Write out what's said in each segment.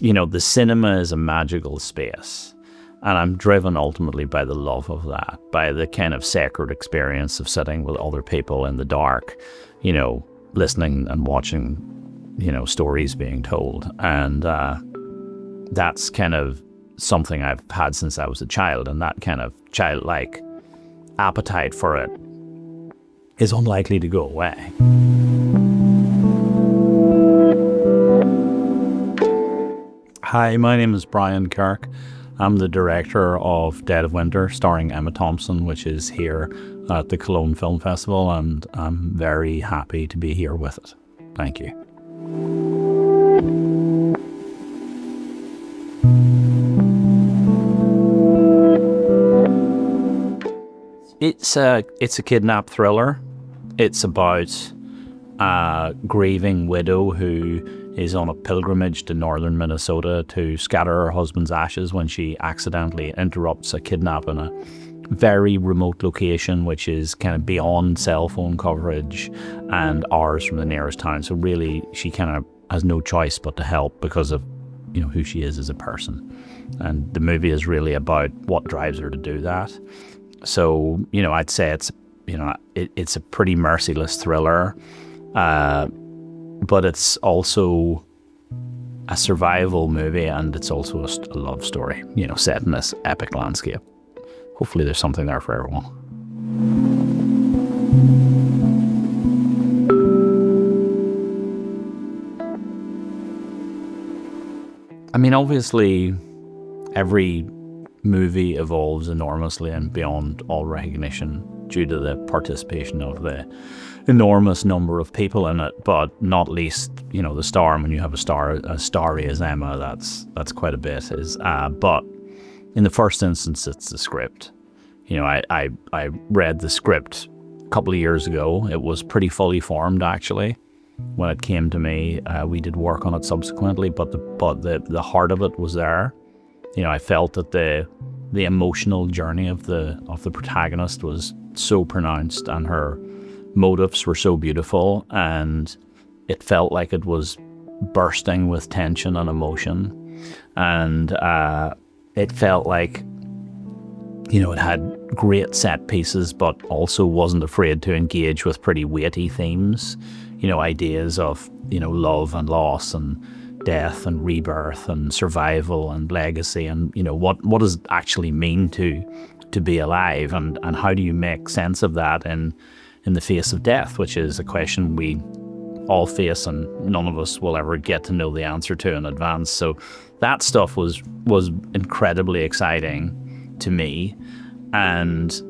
the cinema is a magical space. And I'm driven ultimately by the love of that, by the kind of sacred experience of sitting with other people in the dark, listening and watching, stories being told. And that's kind of something I've had since I was a child. And that kind of childlike appetite for it is unlikely to go away. Hi, my name is Brian Kirk. I'm the director of Dead of Winter, starring Emma Thompson, which is here at the Cologne Film Festival, and I'm very happy to be here with it. Thank you. It's a kidnap thriller. It's about a grieving widow who is on a pilgrimage to northern Minnesota to scatter her husband's ashes when she accidentally interrupts a kidnap in a very remote location, which is kind of beyond cell phone coverage and hours from the nearest town. So really, she kind of has no choice but to help because of, who she is as a person. And the movie is really about what drives her to do that. So, I'd say it's, it's a pretty merciless thriller. But it's also a survival movie, and it's also a love story, set in this epic landscape. Hopefully there's something there for everyone. I mean, obviously, every movie evolves enormously and beyond all recognition due to the participation of the enormous number of people in it, but not least, the star. And when you have a star as starry as Emma, that's quite a bit. But in the first instance, it's the script. I read the script a couple of years ago. It was pretty fully formed, actually, when it came to me. We did work on it subsequently, but the heart of it was there. I felt that the emotional journey of the protagonist was so pronounced, and her motives were so beautiful, and it felt like it was bursting with tension and emotion, and it felt like it had great set pieces, but also wasn't afraid to engage with pretty weighty themes, ideas of love and loss and death and rebirth and survival and legacy, and what does it actually mean to be alive, and how do you make sense of that in the face of death, which is a question we all face and none of us will ever get to know the answer to in advance. So that stuff was incredibly exciting to me. And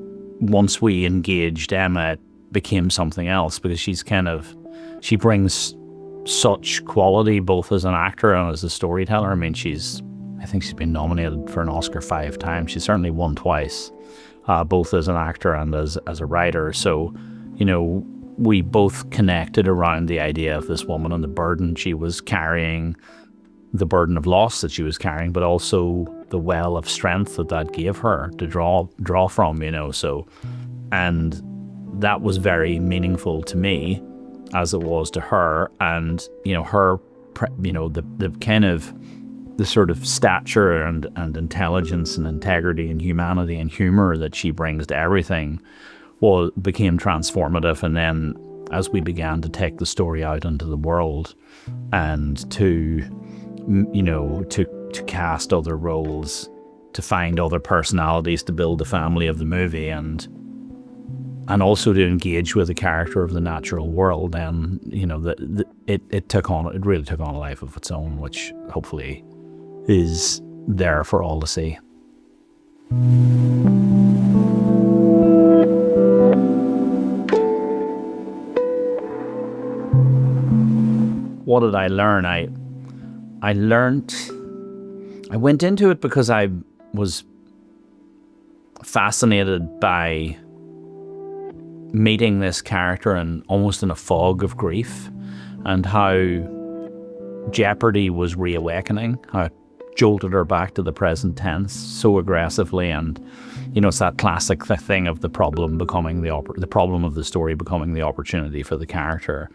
once we engaged Emma, it became something else, because she brings such quality both as an actor and as a storyteller. I mean, I think she's been nominated for an Oscar 5 times. She's certainly won twice, both as an actor and as a writer. So, we both connected around the idea of this woman and the burden she was carrying, the burden of loss that she was carrying, but also the well of strength that gave her to draw from, So, and that was very meaningful to me, as it was to her. And, her, the kind of the sort of stature and intelligence and integrity and humanity and humor that she brings to everything became transformative. And then as we began to take the story out into the world and to cast other roles, to find other personalities, to build the family of the movie, and also to engage with the character of the natural world, then it really took on a life of its own, which hopefully is there for all to see. What did I learn? I went into it because I was fascinated by meeting this character and almost in a fog of grief, and how jeopardy was reawakening, how it jolted her back to the present tense so aggressively. And it's that classic thing of the problem becoming the problem of the story becoming the opportunity for the character,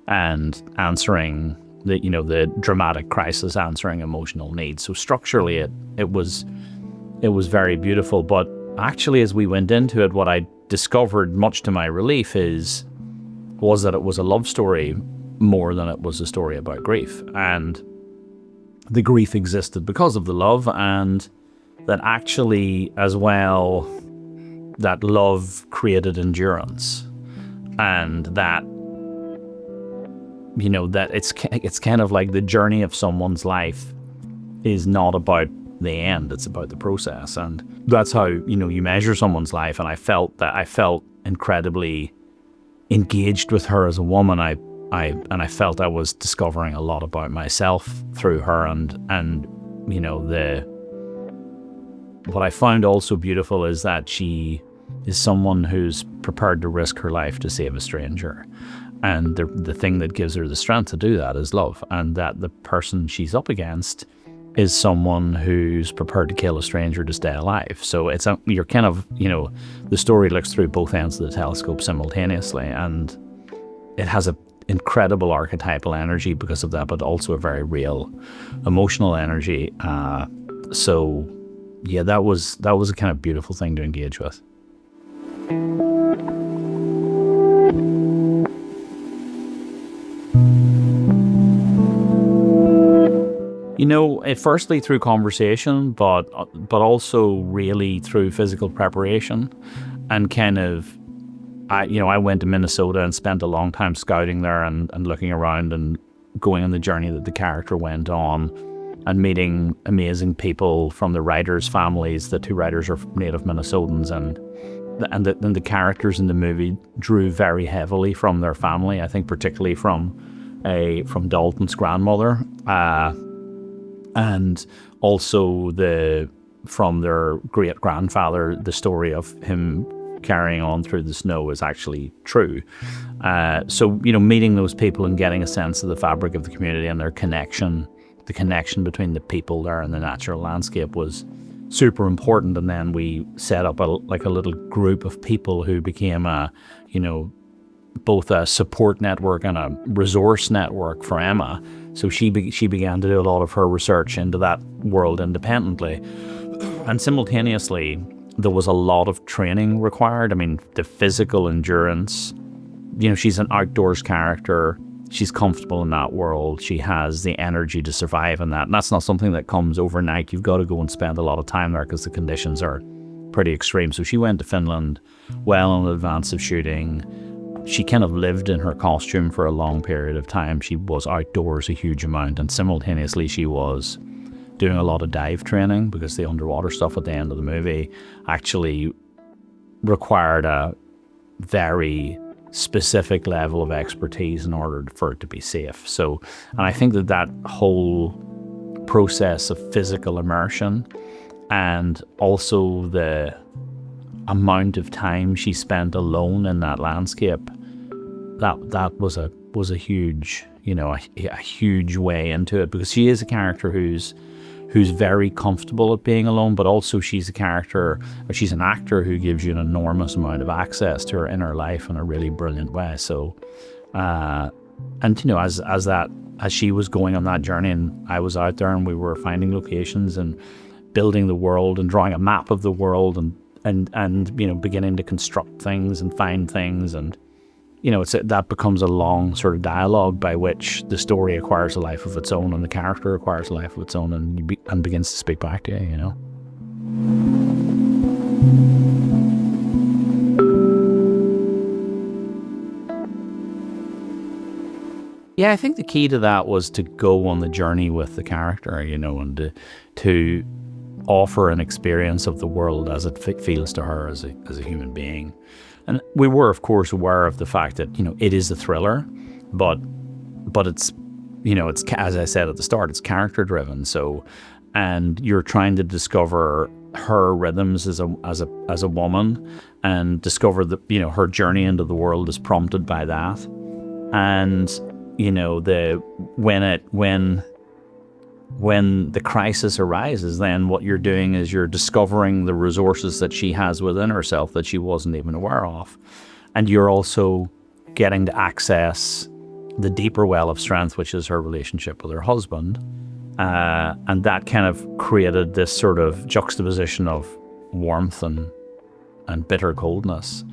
and answering the dramatic crisis answering emotional needs. So structurally, it was very beautiful. But actually, as we went into it, what I discovered, much to my relief, was that it was a love story more than it was a story about grief. And the grief existed because of the love, and that actually, as well, that love created endurance, and that, that it's kind of like the journey of someone's life is not about the end, it's about the process. And that's how, you measure someone's life. And I felt incredibly engaged with her as a woman. I felt I was discovering a lot about myself through her, and what I found also beautiful is that she is someone who's prepared to risk her life to save a stranger. And the thing that gives her the strength to do that is love. And that the person she's up against is someone who's prepared to kill a stranger to stay alive. So you're kind of, the story looks through both ends of the telescope simultaneously. And it has an incredible archetypal energy because of that, but also a very real emotional energy. So yeah, that was a kind of beautiful thing to engage with. Firstly through conversation, but also really through physical preparation, and kind of, I went to Minnesota and spent a long time scouting there and looking around and going on the journey that the character went on, and meeting amazing people from the writers' families. The two writers are native Minnesotans, and the characters in the movie drew very heavily from their family. I think particularly from Dalton's grandmother, and also from their great grandfather. The story of him carrying on through the snow is actually true. So meeting those people and getting a sense of the fabric of the community and their connection, the connection between the people there and the natural landscape, was super important. And then we set up a little group of people who became both a support network and a resource network for Emma. So she began to do a lot of her research into that world independently, and simultaneously there was a lot of training required. I mean, the physical endurance. She's an outdoors character. She's comfortable in that world. She has the energy to survive in that. And that's not something that comes overnight. You've got to go and spend a lot of time there because the conditions are pretty extreme. So she went to Finland well in advance of shooting. She kind of lived in her costume for a long period of time. She was outdoors a huge amount, and simultaneously she was doing a lot of dive training, because the underwater stuff at the end of the movie actually required a very specific level of expertise in order for it to be safe. So, and I think that whole process of physical immersion, and also the amount of time she spent alone in that landscape, that was a huge, a huge way into it, because she is a character who's very comfortable at being alone, but also she's an actor who gives you an enormous amount of access to her inner life in a really brilliant way. So, as she was going on that journey, and I was out there, and we were finding locations and building the world and drawing a map of the world, and beginning to construct things and find things, and that becomes a long sort of dialogue by which the story acquires a life of its own, and the character acquires a life of its own, and begins to speak back to you. Yeah, I think the key to that was to go on the journey with the character, and to offer an experience of the world as it feels to her as a human being. And we were, of course, aware of the fact that, it is a thriller, but it's, it's, as I said at the start, it's character driven. So, and you're trying to discover her rhythms as a woman, and discover that, her journey into the world is prompted by that. And, when the crisis arises, then what you're doing is you're discovering the resources that she has within herself that she wasn't even aware of. And you're also getting to access the deeper well of strength, which is her relationship with her husband. And that kind of created this sort of juxtaposition of warmth and bitter coldness.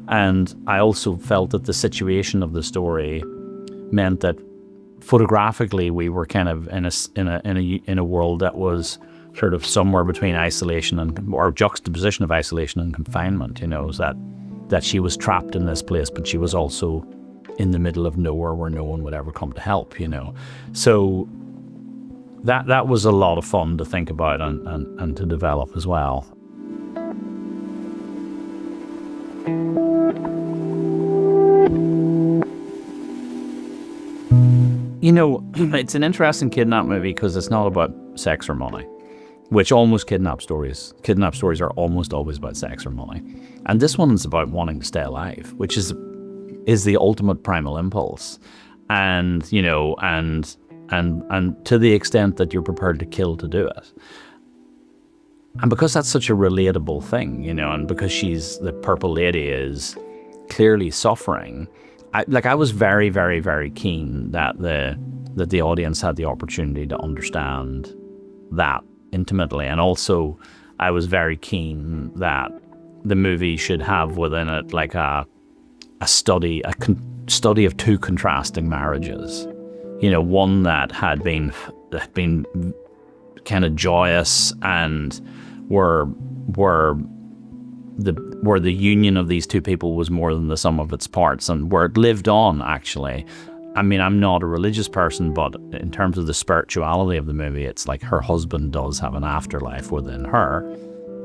And I also felt that the situation of the story meant that photographically we were kind of in a world that was sort of somewhere between isolation or juxtaposition of isolation and confinement. That she was trapped in this place, but she was also in the middle of nowhere where no one would ever come to help. So that was a lot of fun to think about and to develop as well. It's an interesting kidnap movie because it's not about sex or money, which almost kidnap stories are almost always about sex or money. And this one's about wanting to stay alive, which is the ultimate primal impulse. And, and to the extent that you're prepared to kill to do it. And because that's such a relatable thing, and because the purple lady is clearly suffering, I was very, very, very keen that the audience had the opportunity to understand that intimately. And also, I was very keen that the movie should have within it like a study of two contrasting marriages. One that had been kind of joyous and where the union of these two people was more than the sum of its parts, and where it lived on, actually. I mean, I'm not a religious person, but in terms of the spirituality of the movie, it's like her husband does have an afterlife within her.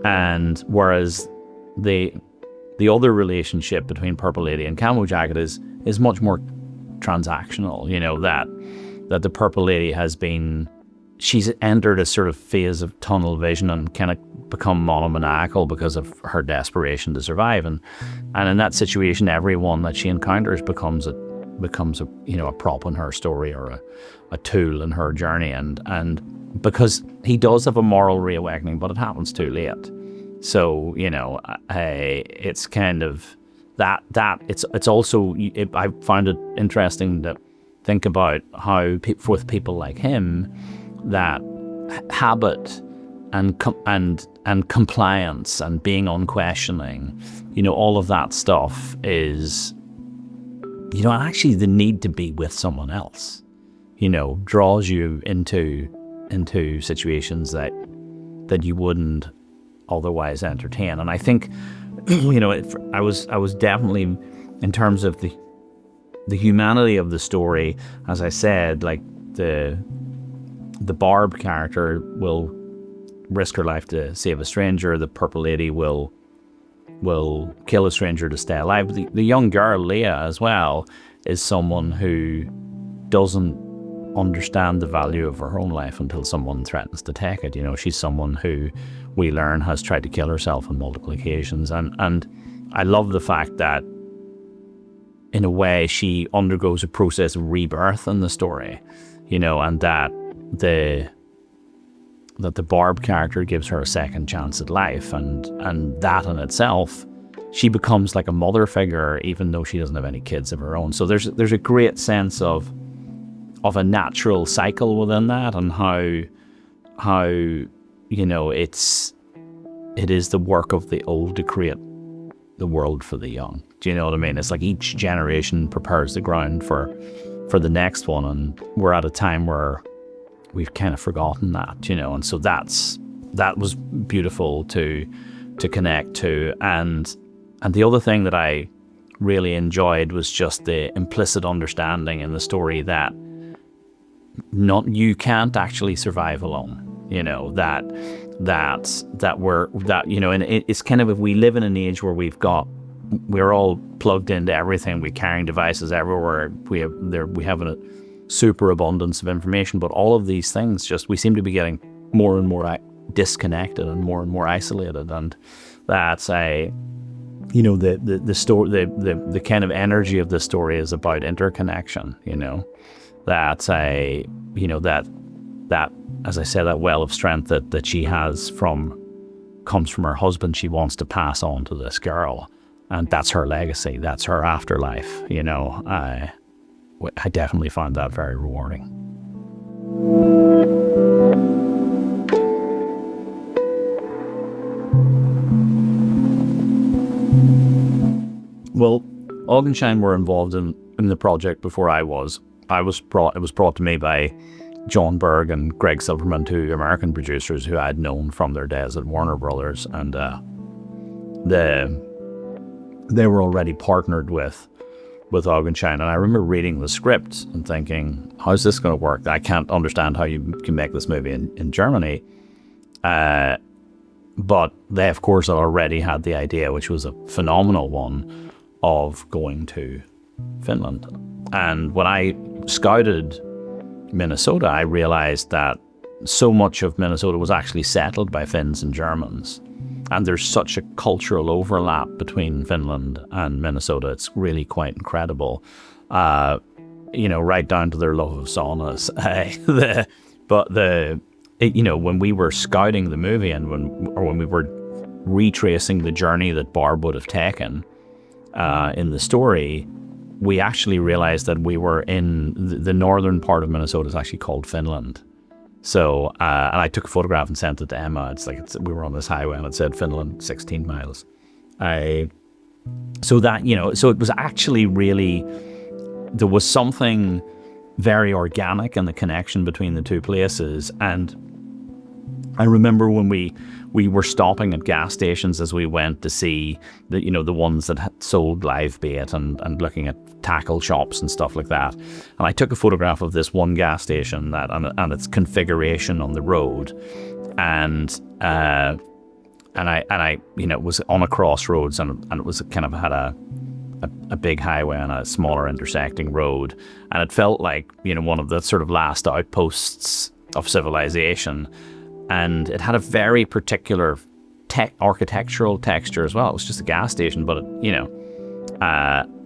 And whereas the other relationship between Purple Lady and Camo Jacket is much more transactional, that the Purple Lady she's entered a sort of phase of tunnel vision and kind of become monomaniacal because of her desperation to survive. And in that situation, everyone that she encounters becomes a prop in her story or a tool in her journey. And because he does have a moral reawakening, but it happens too late. So, it's kind of that it's also, I found it interesting to think about how with people like him, that habit and compliance and being unquestioning, all of that stuff is, and actually the need to be with someone else, draws you into situations that you wouldn't otherwise entertain. And I think, I was definitely, in terms of the humanity of the story, as I said, like the Barb character will risk her life to save a stranger. The Purple Lady will kill a stranger to stay alive. The young girl, Leah, as well, is someone who doesn't understand the value of her own life until someone threatens to take it. She's someone who we learn has tried to kill herself on multiple occasions. And I love the fact that, in a way, she undergoes a process of rebirth in the story, and that the Barb character gives her a second chance at life, and that in itself, she becomes like a mother figure, even though she doesn't have any kids of her own. So there's a great sense of a natural cycle within that, and how it is the work of the old to create the world for the young. Do you know what I mean? It's like each generation prepares the ground for the next one, and we're at a time where we've kind of forgotten that, and so that was beautiful to connect to. And the other thing that I really enjoyed was just the implicit understanding in the story that you can't actually survive alone. And it's kind of, if we live in an age where we're all plugged into everything, we're carrying devices everywhere, we have a super abundance of information, but all of these things, we seem to be getting more and more disconnected and more isolated. And that's the story, the kind of energy of the story is about interconnection. That's that, as I said, that well of strength that she has comes from her husband. She wants to pass on to this girl, and that's her legacy. That's her afterlife. I definitely found that very rewarding. Well, Augenschein were involved in the project before I was. It was brought to me by John Berg and Greg Silverman, two American producers who I had known from their days at Warner Brothers, and they were already partnered with Augenschein. And I remember reading the script and thinking, how's this going to work? I can't understand how you can make this movie in Germany. But they, of course, already had the idea, which was a phenomenal one, of going to Finland. And when I scouted Minnesota, I realized that so much of Minnesota was actually settled by Finns and Germans. And there's such a cultural overlap between Finland and Minnesota. It's really quite incredible. Right down to their love of saunas. When we were scouting the movie and when we were retracing the journey that Barb would have taken in the story, we actually realized that we were in the northern part of Minnesota is actually called Finland. So, and I took a photograph and sent it to Emma. We were on this highway and it said Finland 16 miles. So it was actually really, there was something very organic in the connection between the two places. And I remember when we were stopping at gas stations as we went to see the ones that had sold live bait and looking at tackle shops and stuff like that. And I took a photograph of this one gas station and its configuration on the road, and I it was on a crossroads and it was kind of had a big highway and a smaller intersecting road, and it felt like one of the sort of last outposts of civilization. And it had a very particular architectural texture as well. It was just a gas station, but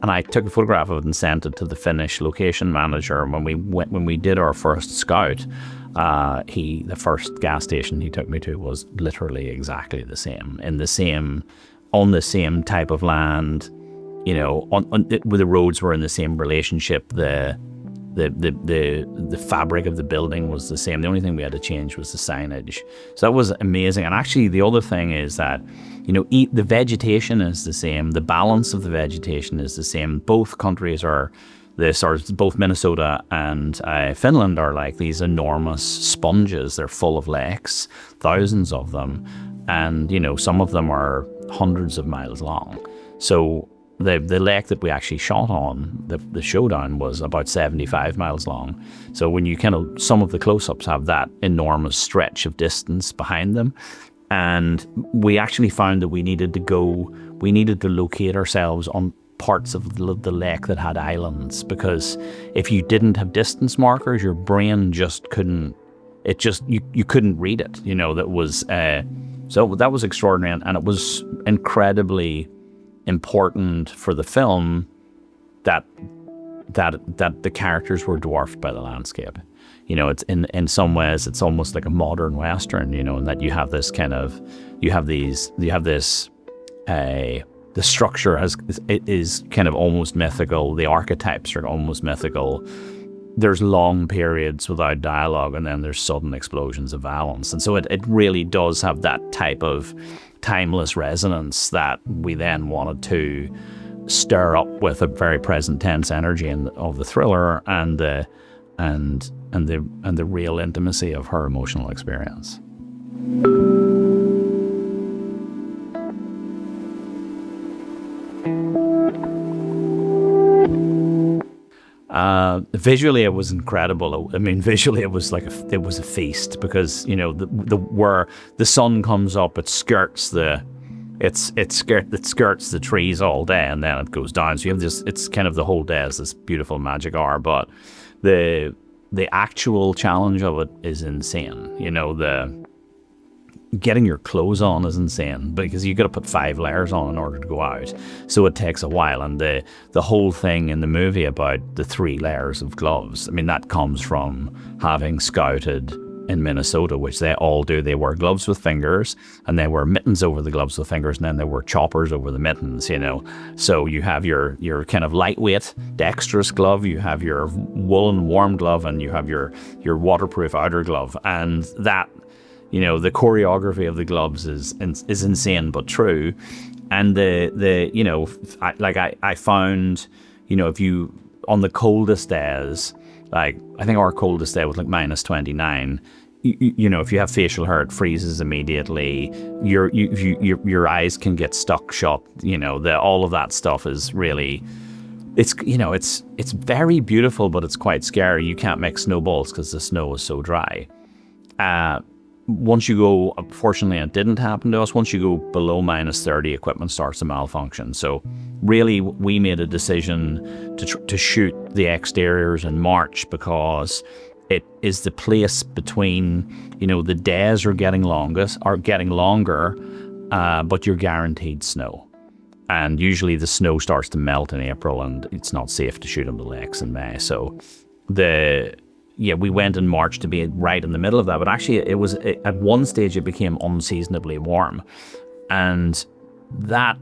and I took a photograph of it and sent it to the Finnish location manager. And when we did our first scout, the first gas station he took me to was literally exactly the same, on the same type of land. Where the roads were in the same relationship. The fabric of the building was the same. The only thing we had to change was the signage. So that was amazing. And actually the other thing is that, the vegetation is the same. The balance of the vegetation is the same. Both countries are this, or both Minnesota and Finland are like these enormous sponges. They're full of lakes, thousands of them. And, some of them are hundreds of miles long. So the lake that we actually shot on, the showdown, was about 75 miles long. So when you some of the close-ups have that enormous stretch of distance behind them. And we actually found that we needed to locate ourselves on parts of the lake that had islands, because if you didn't have distance markers, your brain just couldn't, you couldn't read it, that was, so that was extraordinary. And it was incredibly important for the film that the characters were dwarfed by the landscape. It's in some ways it's almost like a modern Western, and that you have this the structure is kind of almost mythical. The archetypes are almost mythical. There's long periods without dialogue, and then there's sudden explosions of violence. And so it really does have that type of timeless resonance that we then wanted to stir up with a very present tense energy of the thriller and the real intimacy of her emotional experience. Visually, it was incredible. I mean, visually, it was a feast, because where the sun comes up, it skirts the trees all day, and then it goes down. So you have this. It's kind of the whole day is this beautiful magic hour, but the actual challenge of it is insane. The getting your clothes on is insane, because you got to put 5 layers on in order to go out. So it takes a while, and the whole thing in the movie about the 3 layers of gloves, I mean, that comes from having scouted in Minnesota, which they all do. They wear gloves with fingers, and they wear mittens over the gloves with fingers, and then they wear choppers over the mittens, you know. So you have your kind of lightweight, dexterous glove, you have your woolen warm glove, and you have your waterproof outer glove. And that, you know, the choreography of the gloves is insane but true. And the you know, I found, you know, if you, on the coldest days, like I think our coldest day was like -29. You know, if you have facial hair, it freezes immediately. Your eyes can get stuck shut. You know, all of that stuff is really, it's, you know, it's very beautiful, but it's quite scary. You can't make snowballs because the snow is so dry. Once you go, fortunately it didn't happen to us, once you go below -30, equipment starts to malfunction. So really we made a decision to shoot the exteriors in March, because it is the place between, you know, the days are getting longer, but you're guaranteed snow. And usually the snow starts to melt in April, and it's not safe to shoot on the lakes in May. So we went in March to be right in the middle of that. But actually at one stage it became unseasonably warm. And that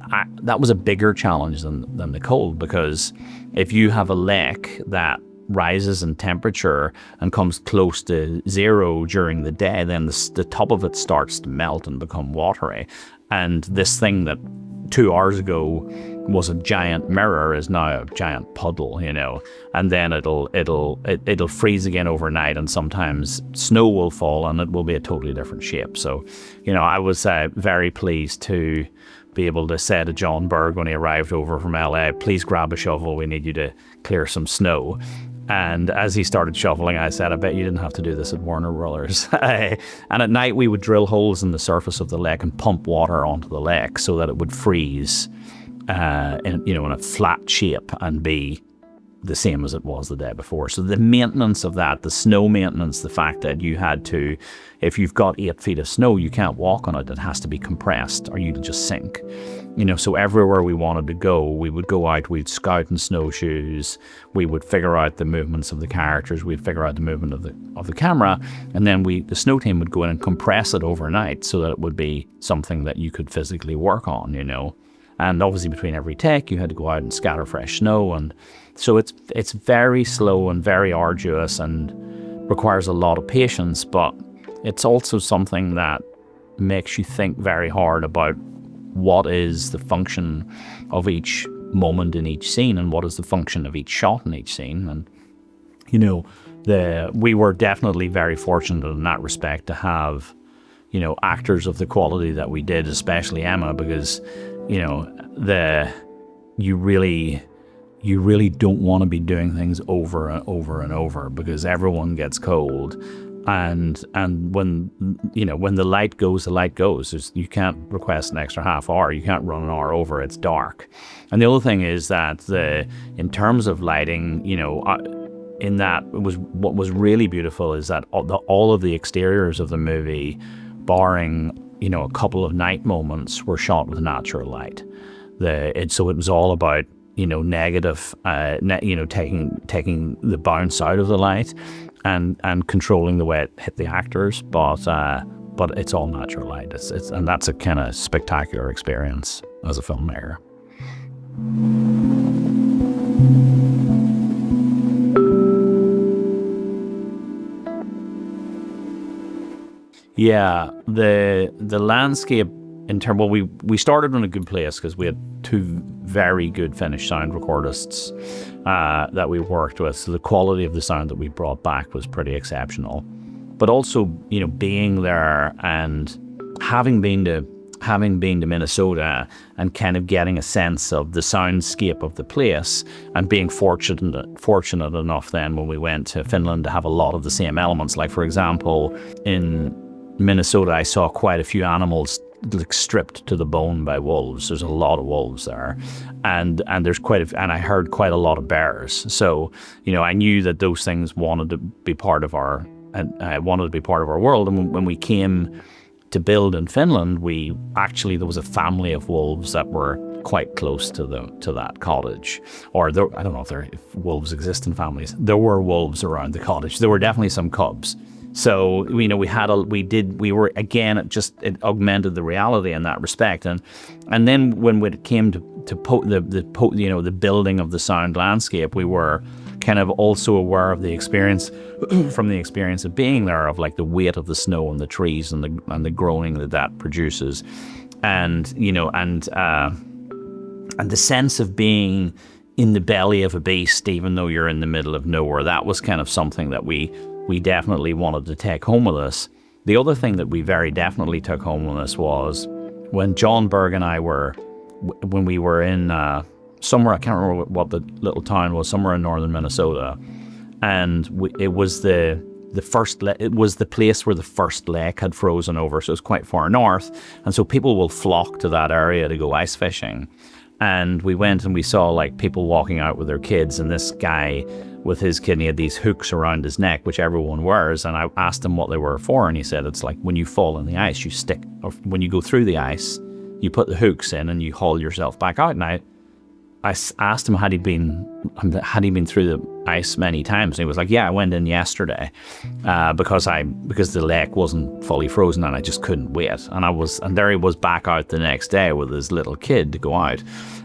was a bigger challenge than the cold, because if you have a lake that rises in temperature and comes close to zero during the day, then the top of it starts to melt and become watery. And this thing that 2 hours ago was a giant mirror is now a giant puddle, you know. And then it'll freeze again overnight, and sometimes snow will fall and it will be a totally different shape. So, you know, I was very pleased to be able to say to John Berg when he arrived over from LA, please grab a shovel, we need you to clear some snow. And as he started shoveling, I said, I bet you didn't have to do this at Warner Brothers. And at night we would drill holes in the surface of the lake and pump water onto the lake so that it would freeze in a flat shape and be the same as it was the day before. So the maintenance of that, the snow maintenance, the fact that you had to, if you've got 8 feet of snow, you can't walk on it. It has to be compressed or you'll just sink. You know, so everywhere we wanted to go, we would go out, we'd scout in snowshoes, we would figure out the movements of the characters, we'd figure out the movement of the camera, and then the snow team would go in and compress it overnight so that it would be something that you could physically work on, you know. And obviously between every take, you had to go out and scatter fresh snow. And so it's very slow and very arduous and requires a lot of patience, but it's also something that makes you think very hard about what is the function of each moment in each scene and what is the function of each shot in each scene. And, you know, we were definitely very fortunate in that respect to have, you know, actors of the quality that we did, especially Emma, because, you know, you really don't want to be doing things over and over and over, because everyone gets cold, and when the light goes, the light goes. You can't request an extra half hour, you can't run an hour over, it's dark. And the other thing is that in terms of lighting, you know, what was really beautiful is that all of the exteriors of the movie, barring, you know, a couple of night moments, were shot with natural light. So it was all about, you know, negative, taking the bounce out of the light and controlling the way it hit the actors, but it's all natural light. And that's a kind of spectacular experience as a filmmaker. Yeah, the landscape in terms, well, we started in a good place because we had 2 very good Finnish sound recordists that we worked with. So the quality of the sound that we brought back was pretty exceptional. But also, you know, being there and having been to Minnesota and kind of getting a sense of the soundscape of the place, and being fortunate enough then when we went to Finland to have a lot of the same elements. Like, for example, in Minnesota, I saw quite a few animals like stripped to the bone by wolves. There's a lot of wolves there, and there's and I heard quite a lot of bears. So, you know, I knew that those things wanted to be part of our world. And when we came to build in Finland, there was a family of wolves that were quite close to that cottage. Or I don't know if wolves exist in families. There were wolves around the cottage. There were definitely some cubs. So we were again, it augmented the reality in that respect, and then when it came to the building of the sound landscape, we were kind of also aware of the experience from the experience of being there, of like the weight of the snow and the trees and the groaning that produces, and the sense of being in the belly of a beast, even though you're in the middle of nowhere. That was kind of something that we definitely wanted to take home with us. The other thing that we very definitely took home with us was when John Berg and I were in somewhere, I can't remember what the little town was, somewhere in northern Minnesota, and it was the place where the first lake had frozen over, so it's quite far north, and so people will flock to that area to go ice fishing. And we went and we saw like people walking out with their kids, and this guy with his kid, and he had these hooks around his neck, which everyone wears. And I asked him what they were for, and he said it's like when you fall in the ice, you stick, or when you go through the ice, you put the hooks in and you haul yourself back out. And I asked him had he been through the ice many times, and he was like, yeah, I went in yesterday because the lake wasn't fully frozen and I just couldn't wait. And there he was back out the next day with his little kid to go out.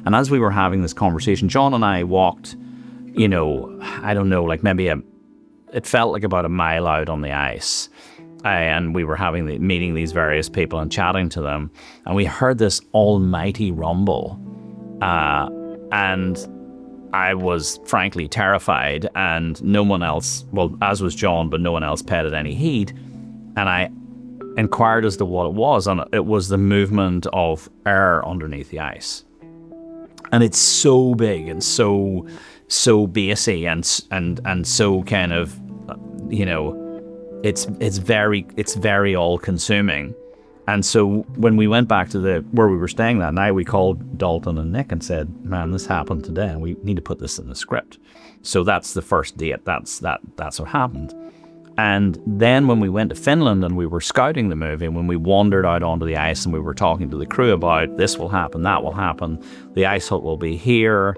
And as we were having this conversation, John and I walked, I don't know, like maybe it felt like about a mile out on the ice. And we were meeting these various people and chatting to them, and we heard this almighty rumble. And I was frankly terrified, and no one else, well, as was John, but no one else paid it any heed. And I inquired as to what it was, and it was the movement of air underneath the ice. And it's so big and so bassy and so kind of, it's very all-consuming. And so when we went back to where we were staying that night, we called Dalton and Nick and said, man, this happened today, and we need to put this in the script. So that's the first date. That's what happened. And then when we went to Finland and we were scouting the movie, and when we wandered out onto the ice and we were talking to the crew about this will happen, that will happen, the ice hut will be here,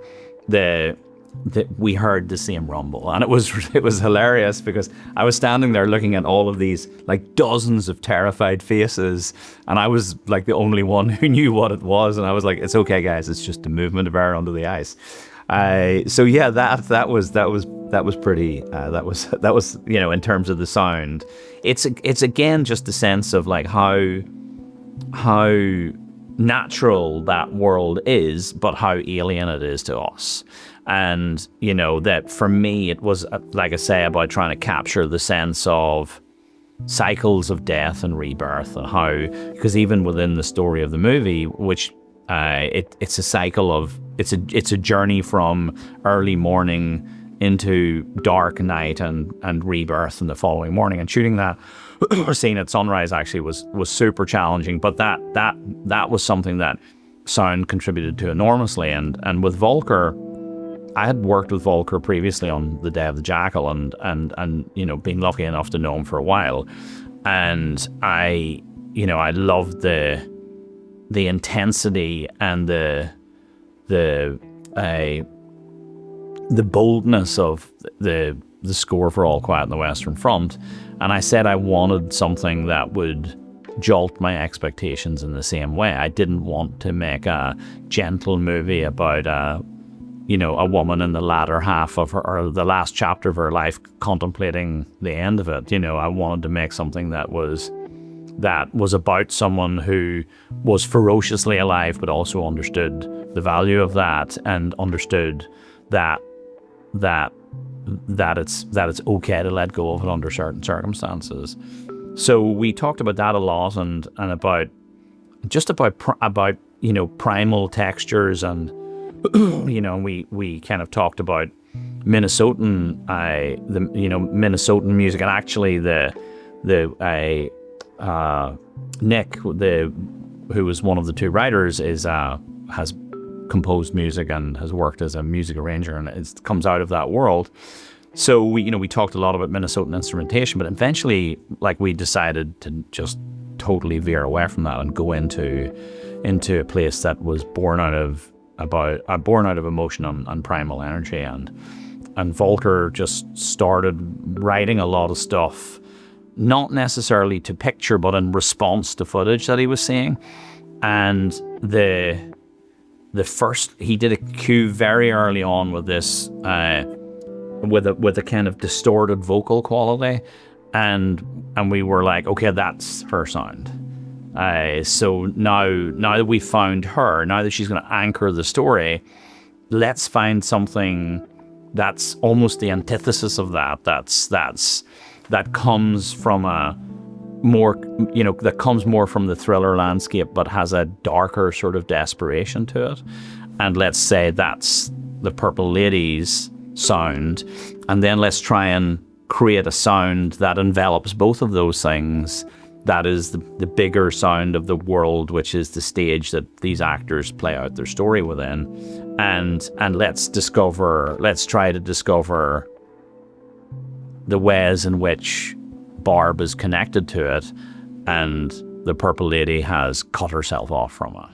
we heard the same rumble. And it was hilarious, because I was standing there looking at all of these like dozens of terrified faces, and I was like the only one who knew what it was, and I was like, it's okay guys, it's just the movement of air under the ice. So yeah, that was pretty that was in terms of the sound, it's again just a sense of like how natural that world is, but how alien it is to us. And, that for me, it was, like I say, about trying to capture the sense of cycles of death and rebirth, and how, because even within the story of the movie, which it's a cycle of, it's a journey from early morning into dark night and rebirth in the following morning. And shooting that scene at sunrise actually was super challenging, but that was something that sound contributed to enormously. And with Volker, I had worked with Volker previously on The Day of the Jackal, and been lucky enough to know him for a while, and I loved the intensity and the boldness of the score for All Quiet on the Western Front, and I said I wanted something that would jolt my expectations in the same way. I didn't want to make a gentle movie about a woman in the latter half of her, or the last chapter of her life, contemplating the end of it. I wanted to make something that was about someone who was ferociously alive, but also understood the value of that, and understood that it's okay to let go of it under certain circumstances. So we talked about that a lot, and about primal textures, and we kind of talked about Minnesotan Minnesotan music, and actually Nick, who was one of the two writers, has composed music and has worked as a music arranger, and it comes out of that world. So we talked a lot about Minnesotan instrumentation, but eventually, like, we decided to just totally veer away from that and go into a place that was born out of emotion and primal energy, and Volker just started writing a lot of stuff not necessarily to picture, but in response to footage that he was seeing. And the first, he did a cue very early on with this, with a kind of distorted vocal quality, and we were like, okay, that's her sound. So now that we found her, now that she's going to anchor the story, let's find something that's almost the antithesis of that. That comes from a more, that comes more from the thriller landscape, but has a darker sort of desperation to it. And let's say that's the Purple Lady's sound, and then let's try and create a sound that envelops both of those things. That is the bigger sound of the world, which is the stage that these actors play out their story within. And let's try to discover the ways in which Barb is connected to it, and the Purple Lady has cut herself off from it.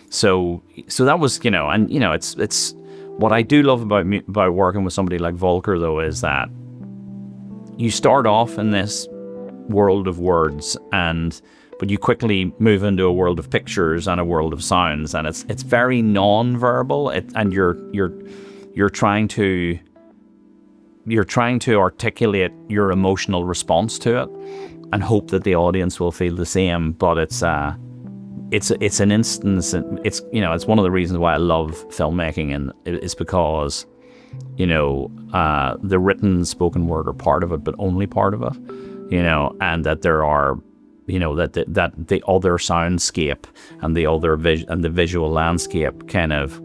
So that was, it's what I do love about working with somebody like Volker, though, is that you start off in this world of words, but you quickly move into a world of pictures and a world of sounds, and it's very non-verbal, and you're trying to articulate your emotional response to it and hope that the audience will feel the same. But it's an instance. It's one of the reasons why I love filmmaking, and it's because the written spoken word are part of it, but only part of it. And that there are, that the other soundscape and the other and the visual landscape kind of,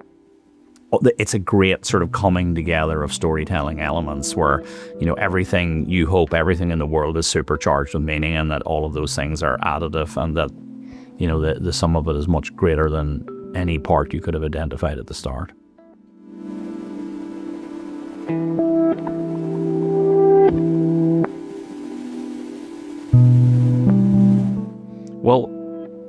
it's a great sort of coming together of storytelling elements where, everything you hope, everything in the world is supercharged with meaning, and that all of those things are additive, and that, the sum of it is much greater than any part you could have identified at the start. Well,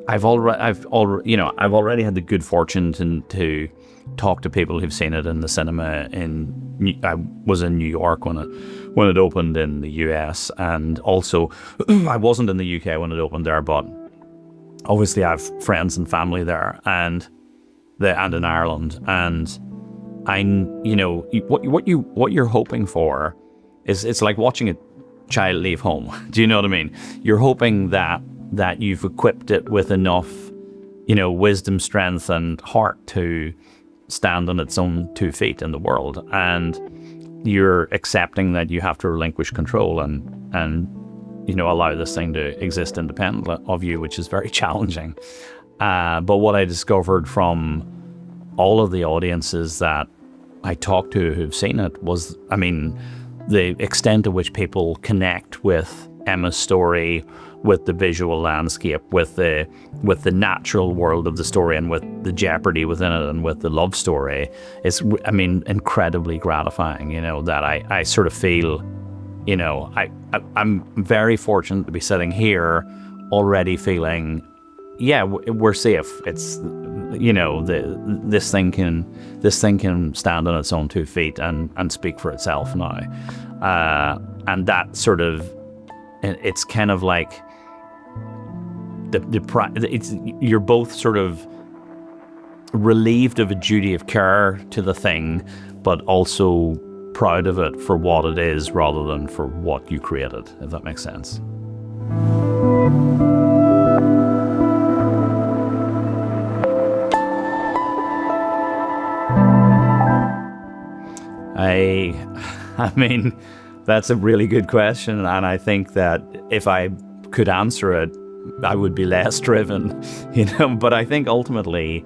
I've already had the good fortune to talk to people who've seen it in the cinema. I was in New York when it opened in the US, and also I wasn't in the UK when it opened there, but obviously I have friends and family there, and in Ireland, and what you're hoping for is, it's like watching a child leave home. Do you know what I mean? You're hoping that you've equipped it with enough, wisdom, strength, and heart to stand on its own 2 feet in the world, and you're accepting that you have to relinquish control and allow this thing to exist independently of you, which is very challenging. But what I discovered from all of the audiences that I talked to who've seen it was, the extent to which people connect with Emma's story, with the visual landscape, with the natural world of the story, and with the jeopardy within it, and with the love story, is, incredibly gratifying. That I sort of feel, I'm very fortunate to be sitting here already feeling, yeah, we're safe. It's, this thing can stand on its own 2 feet and speak for itself now, and that sort of, it's kind of like you're both sort of relieved of a duty of care to the thing, but also proud of it for what it is rather than for what you created, if that makes sense. That's a really good question, and I think that if I could answer it, I would be less driven, But I think ultimately,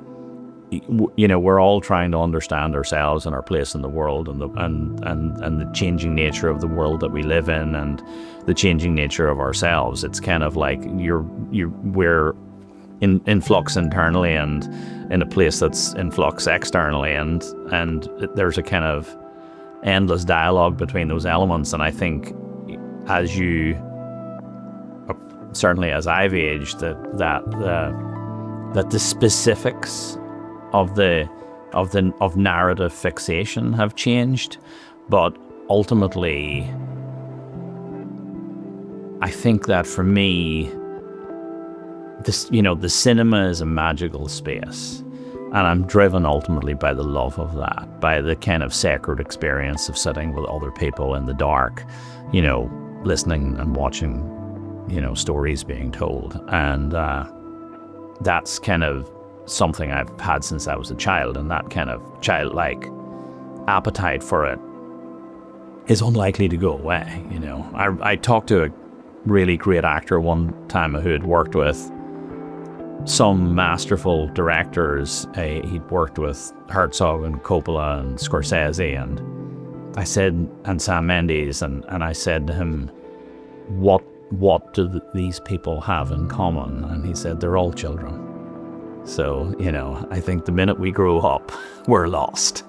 we're all trying to understand ourselves and our place in the world, and the changing nature of the world that we live in, and the changing nature of ourselves. It's kind of like we're in flux internally, and in a place that's in flux externally, and there's a kind of endless dialogue between those elements. And I think certainly as I've aged, that the specifics of narrative fixation have changed, but ultimately I think that for me, the cinema is a magical space, and I'm driven ultimately by the love of that, by the kind of sacred experience of sitting with other people in the dark, listening and watching, stories being told. And that's kind of something I've had since I was a child, and that kind of childlike appetite for it is unlikely to go away. I talked to a really great actor one time who had worked with some masterful directors. He'd worked with Herzog and Coppola and Scorsese, and Sam Mendes, and I said to him, what do these people have in common? And he said, they're all children. So, I think the minute we grow up, we're lost.